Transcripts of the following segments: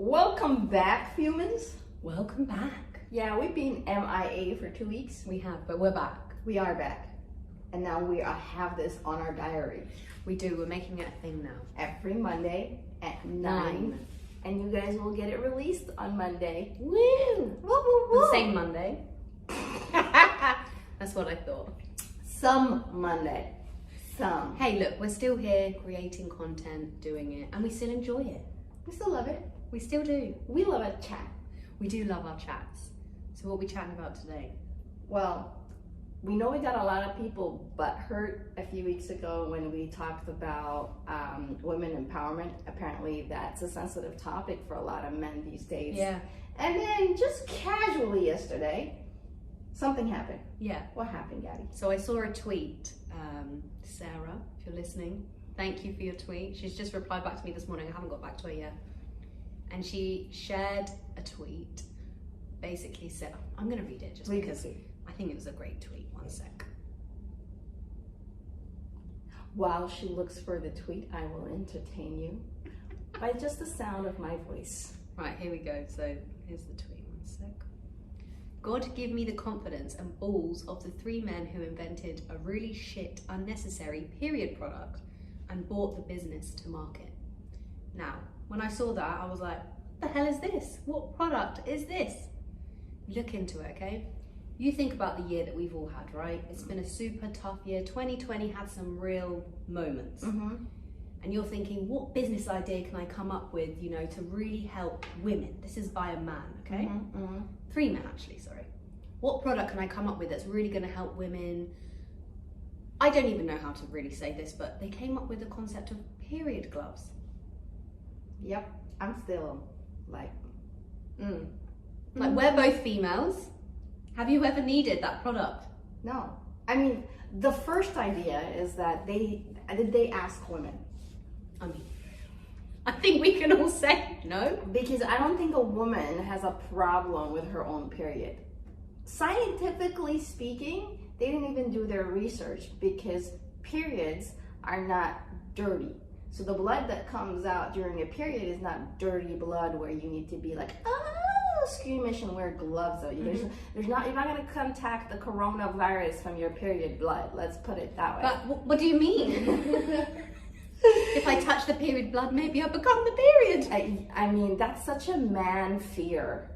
Welcome back, Fumans. Welcome back. Yeah, we've been MIA for 2 weeks. We have, but we're back. We are back. And now we have this on our diary. We do, we're making it a thing now. Every Monday at 9. And you guys will get it released on Monday. Woo! Woo, woo, woo. The same Monday. That's what I thought. Some Monday. Some. Hey, look, we're still here creating content, doing it, and we still enjoy it. We still love it. We still do. We love a chat. We do love our chats. So what are we chatting about today? Well, we know we got a lot of people butt hurt a few weeks ago when we talked about women empowerment. Apparently that's a sensitive topic for a lot of men these days. Yeah. And then just casually yesterday, something happened. Yeah. What happened, Gabby? So I saw a tweet. Sarah, if you're listening, thank you for your tweet. She's just replied back to me this morning. I haven't got back to her yet. And she shared a tweet, basically said, I'm going to read it just because I think it was a great tweet. One sec. While she looks for the tweet, I will entertain you by just the sound of my voice. Right, here we go. So here's the tweet. One sec. God give me the confidence and balls of the 3 men who invented a really shit, unnecessary period product and brought the business to market. Now, when I saw that, I was like, what the hell is this? What product is this? Look into it, okay? You think about the year that we've all had, right? It's been a super tough year. 2020 had some real moments. Mm-hmm. And you're thinking, what business idea can I come up with, to really help women? This is by a man, okay? Mm-hmm. Mm-hmm. 3 men, actually, sorry. What product can I come up with that's really going to help women? I don't even know how to really say this, but they came up with the concept of period gloves. Yep, I'm still like, Like, we're both females. Have you ever needed that product? No. I mean, the first idea is that they ask women. I mean, I think we can all say no. Because I don't think a woman has a problem with her own period. Scientifically speaking, they didn't even do their research because periods are not dirty. So the blood that comes out during a period is not dirty blood where you need to be like, squeamish and wear gloves. You're not going to contact the coronavirus from your period blood. Let's put it that way. But what do you mean? If I touch the period blood, maybe I'll become the period. I mean, that's such a man fear.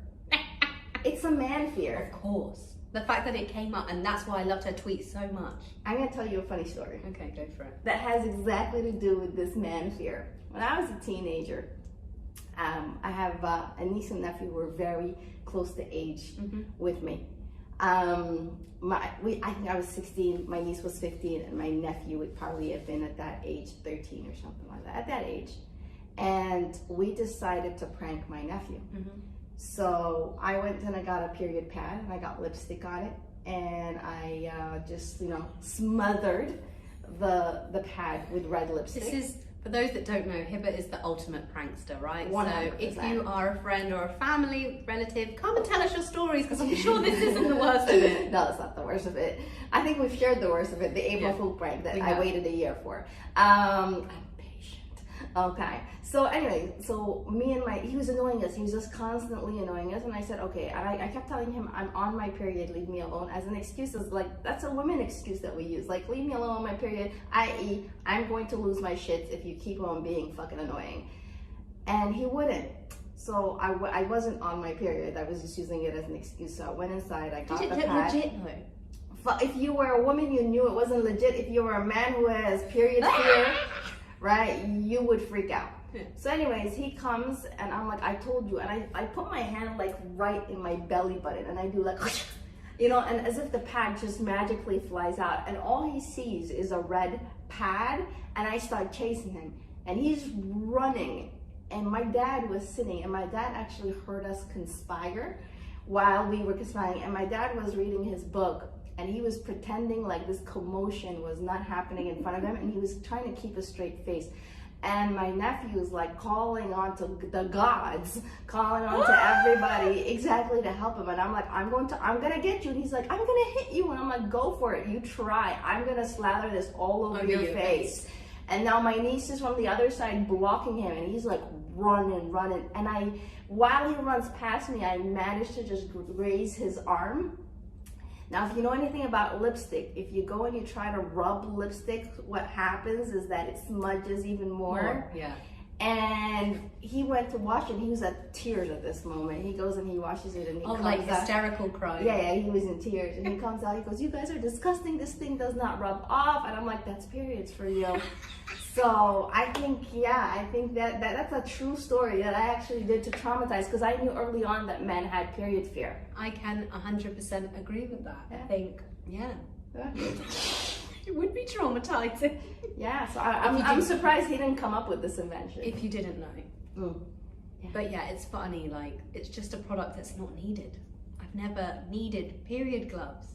It's a man fear. Of course. The fact that it came up, and that's why I loved her tweet so much. I'm going to tell you a funny story. Okay, go for it. That has exactly to do with this man fear. When I was a teenager, I have a niece and nephew who were very close to age with me. I think I was 16, my niece was 15, and my nephew would probably have been at that age 13 or something like that, at that age. And we decided to prank my nephew. So I went and I got a period pad and I got lipstick on it, and I just smothered the pad with red lipstick. This is, for those that don't know, Hiba is the ultimate prankster, right? 100%. So if you are a friend or a family relative, come and tell us your stories, because I'm sure this isn't the worst of it. No, it's not the worst of it. I think we've shared the worst of it, the April Fool prank that I waited a year for. I'm patient. Okay. So anyway, he was annoying us. He was just constantly annoying us. And I said, okay. And I kept telling him, I'm on my period, leave me alone. As an excuse, that's a women excuse that we use. Like, leave me alone on my period, i.e., I'm going to lose my shits if you keep on being fucking annoying. And he wouldn't. So I wasn't on my period. I was just using it as an excuse. So I went inside, I got the pad. Did it look legit though? If you were a woman, you knew it wasn't legit. If you were a man who has period fear, right, you would freak out. So anyways, he comes and I'm like, I told you. And I put my hand like right in my belly button and I do like, and as if the pad just magically flies out. And all he sees is a red pad, and I start chasing him. And he's running. And my dad was sitting, and my dad actually heard us conspire while we were conspiring. And my dad was reading his book, and he was pretending like this commotion was not happening in front of him, and he was trying to keep a straight face. And my nephew was like calling on to the gods, calling on to everybody exactly to help him. And I'm like, I'm gonna get you. And he's like, I'm gonna hit you. And I'm like, go for it. You try. I'm gonna slather this all over your face. And now my niece is from the other side blocking him, and he's like running. And while he runs past me, I managed to just raise his arm. Now, if you know anything about lipstick, if you go and you try to rub lipstick, what happens is that it smudges even more. Yeah. And he went to wash it. He was at tears at this moment. He goes and he washes it, and he comes like out. hysterical cry. Yeah, he was in tears. And he comes out, he goes, "You guys are disgusting. This thing does not rub off." And I'm like, "That's periods for you." So I think that's a true story that I actually did to traumatize, because I knew early on that men had period fear. I can 100% agree with that. Yeah. I think, it would be traumatizing. Yeah, so I'm surprised he didn't come up with this invention. If you didn't know. Yeah. But yeah, it's funny, like, it's just a product that's not needed. I've never needed period gloves.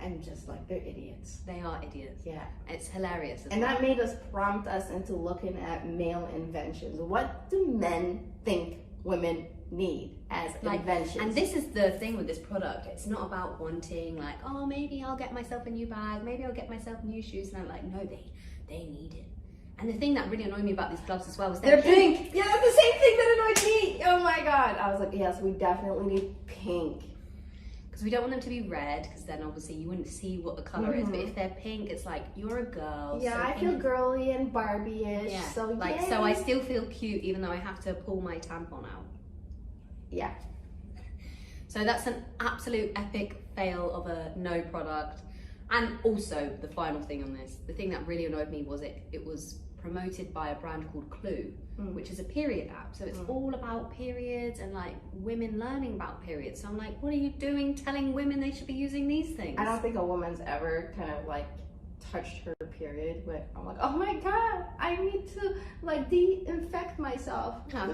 I'm just like, they're idiots. They are idiots. Yeah. It's hilarious. And that made us prompt us into looking at male inventions. What do men think women need as inventions? And this is the thing with this product. It's not about wanting, like, oh, maybe I'll get myself a new bag, maybe I'll get myself new shoes. And I'm like, no, they need it. And the thing that really annoyed me about these gloves as well was they're pink. Yeah, that's the same thing that annoyed me. Oh my God. I was like, yes, we definitely need pink. Because we don't want them to be red, because then obviously you wouldn't see what the color is. But if they're pink, it's like, you're a girl. Yeah, so I feel girly and Barbie-ish. Yeah. So so I still feel cute even though I have to pull my tampon out. Yeah. So that's an absolute epic fail of a no product. And also the final thing on this, the thing that really annoyed me was it was promoted by a brand called Clue, which is a period app. So it's all about periods and like women learning about periods. So I'm like, what are you doing telling women they should be using these things? I don't think a woman's ever kind of like touched her period, but I'm like, oh my God, I need to like de-infect myself. Don't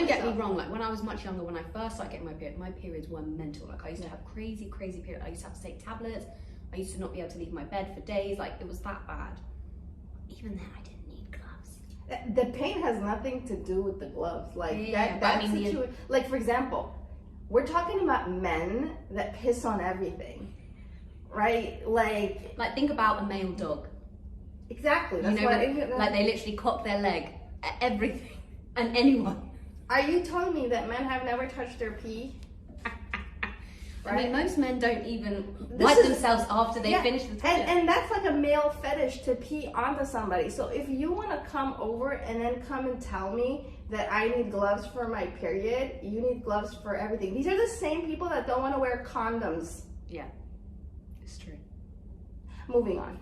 get me wrong, like when I was much younger, when I first started getting my periods were mental. Like I used to have crazy periods. I used to have to take tablets. I used to not be able to leave my bed for days. Like it was that bad. Even then I didn't need gloves. The pain has nothing to do with the gloves. Like like for example, we're talking about men that piss on everything. Right? Like think about a male dog. Exactly. That's like they literally cock their leg at everything and anyone. Are you telling me that men have never touched their pee? Right? I mean, most men don't even wipe themselves after they finish the toilet. And that's like a male fetish to pee onto somebody. So if you want to come over and then come and tell me that I need gloves for my period, you need gloves for everything. These are the same people that don't want to wear condoms. Yeah, it's true. Moving on.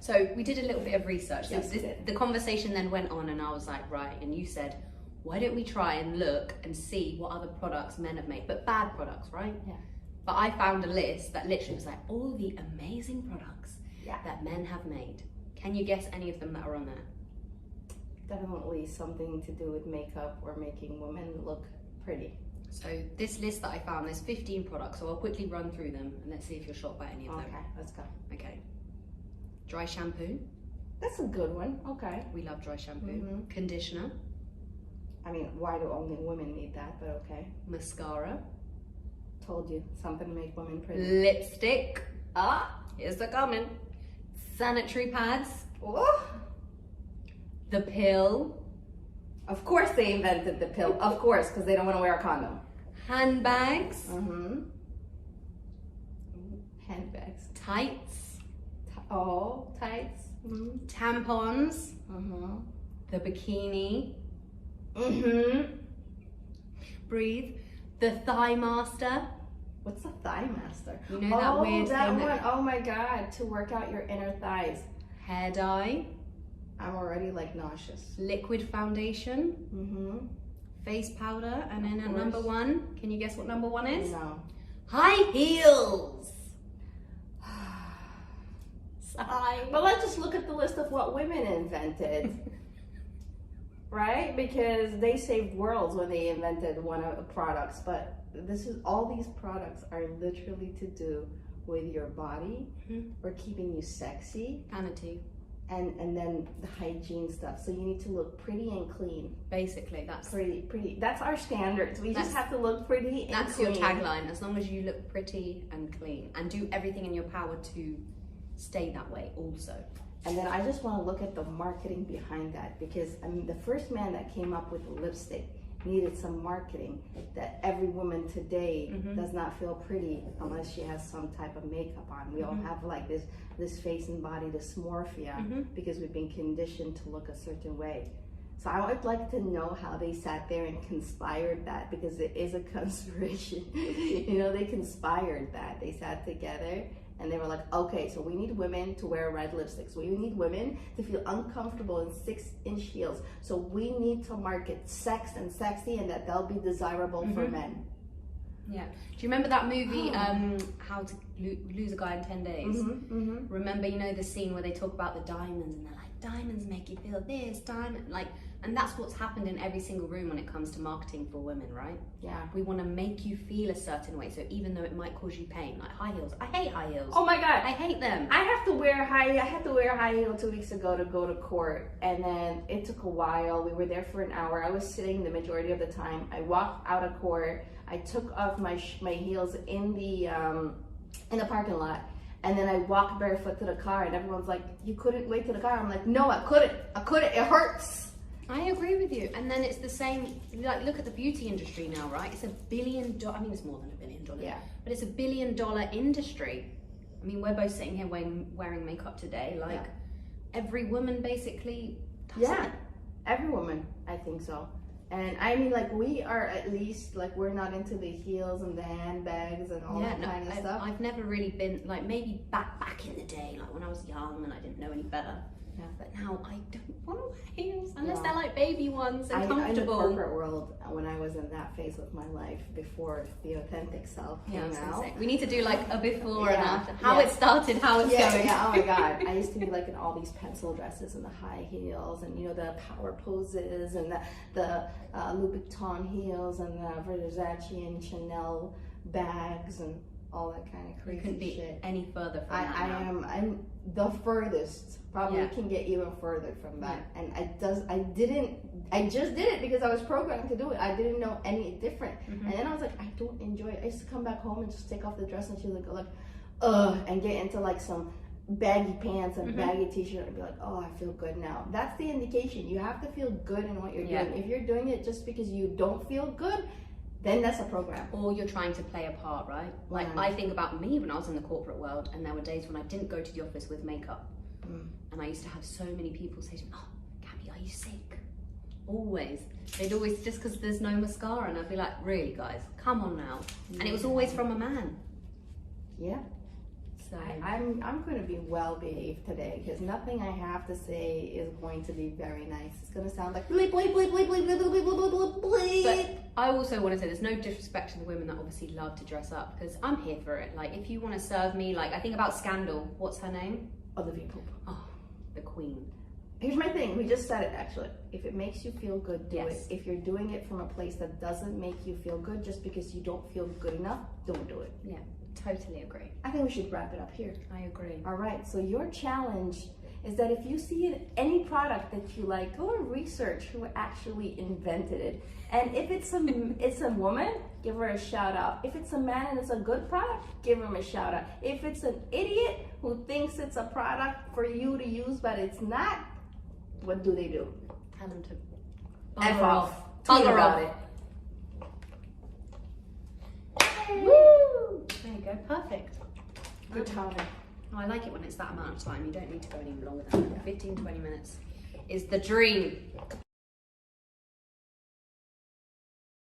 So we did a little bit of research. Yes, the conversation then went on and I was like, right, and you said, why don't we try and look and see what other products men have made, but bad products, right? Yeah. But I found a list that literally was like all the amazing products that men have made. Can you guess any of them that are on there? Definitely something to do with makeup or making women look pretty. So this list that I found, there's 15 products, so I'll quickly run through them and let's see if you're shocked by any of them. Okay, let's go. Okay. Dry shampoo. That's a good one. Okay. We love dry shampoo. Conditioner. I mean, why do only women need that? But okay. Mascara. Told you, something to make women pretty. Lipstick. Here's the comment. Sanitary pads. Oh. The pill. Of course they invented the pill. Of course, because they don't want to wear a condom. Handbags. Handbags. Tights. Tights. Tampons. The bikini. Breathe. The Thigh Master. What's a Thigh Master? You know that weird thing one. Oh my God, to work out your inner thighs. Hair dye. I'm already like nauseous. Liquid foundation. Face powder. And then a number one. Can you guess what number one is? No. High heels. But let's just look at the list of what women invented. Right? Because they saved worlds when they invented one of the products, but all these products are literally to do with your body or keeping you sexy. Vanity. And then the hygiene stuff. So you need to look pretty and clean. Basically, that's pretty. That's our standards. We just have to look pretty and that's clean. Your tagline. As long as you look pretty and clean and do everything in your power to stay that way also. And then I just want to look at the marketing behind that, because I mean, the first man that came up with the lipstick needed some marketing that every woman today does not feel pretty unless she has some type of makeup on. We all have like this face and body dysmorphia because we've been conditioned to look a certain way. So I would like to know how they sat there and conspired that, because it is a conspiration. You know, they conspired that. They sat together and they were like, okay, so we need women to wear red lipsticks. We need women to feel uncomfortable in 6-inch heels. So we need to market sex and sexy, and that they'll be desirable for men. Yeah. Do you remember that movie, How to Lose a Guy in 10 Days? Remember, you know, the scene where they talk about the diamonds, and they're like, diamonds make you feel this, diamond, like, and that's what's happened in every single room when it comes to marketing for women, right? Yeah. We want to make you feel a certain way, so even though it might cause you pain, like high heels. I hate high heels. Oh my God. I hate them. I had to wear high heel 2 weeks ago to go to court, and then it took a while. We were there for an hour. I was sitting the majority of the time. I walked out of court. I took off my heels in the parking lot, and then I walked barefoot to the car, and everyone's like, you couldn't wait to the car. I'm like, no, I couldn't, it hurts. I agree with you. And then it's the same, like, look at the beauty industry now, right? It's $1 billion, I mean, it's more than $1 billion, but it's $1 billion industry. I mean, we're both sitting here wearing makeup today, like, every woman basically does it. Every woman, I think so. And I mean, like, we are at least, like, we're not into the heels and the handbags and all that kind of stuff. I've never really been, like, maybe back in the day, like when I was young and I didn't know any better. Yeah. But now I don't want to wear heels unless they're like baby ones and comfortable. In the corporate world, when I was in that phase of my life before the authentic self came out. We need to do like a before and after. How it started, how it's going. Yeah, oh my God. I used to be like in all these pencil dresses and the high heels and, you know, the power poses and the Louboutin heels and the Versace and Chanel bags and all that kind of crazy shit. You couldn't be any further from that. I'm the furthest. Probably can get even further from that. And I just did it because I was programmed to do it. I didn't know any different. And then I was like, I don't enjoy it. I used to come back home and just take off the dress and she would go like, ugh, and get into like some baggy pants and baggy t-shirt and be like, oh, I feel good now. That's the indication. You have to feel good in what you're doing. If you're doing it just because you don't feel good, then that's a program. Or you're trying to play a part, right? Like, I think about me when I was in the corporate world, and there were days when I didn't go to the office with makeup. And I used to have so many people say to me, oh, Gabby, are you sick? Always. They'd always, just because there's no mascara, and I'd be like, really, guys, come on now. And it was always from a man. Yeah. So I'm going to be well behaved today, because nothing I have to say is going to be very nice. It's going to sound like bleep, bleep, bleep, bleep, bleep, bleep, bleep, bleep, bleep, bleep. But I also want to say there's no disrespect to the women that obviously love to dress up, because I'm here for it. Like, if you want to serve me, like, I think about Scandal. What's her name? Olivia Pope. Oh, the queen. Here's my thing. We just said it, actually. If it makes you feel good, do it. If you're doing it from a place that doesn't make you feel good, just because you don't feel good enough, don't do it. Yeah. Totally agree. I think we should wrap it up here. I agree. All right. So your challenge is that if you see any product that you like, go and research who actually invented it. And if it's a woman, give her a shout out. If it's a man and it's a good product, give him a shout out. If it's an idiot who thinks it's a product for you to use but it's not, what do? Tell them to F off. Tweet about it. Woo! There you go, perfect. Good timing. Oh, I like it when it's that amount of time. You don't need to go any longer than that. 15, 20 minutes is the dream.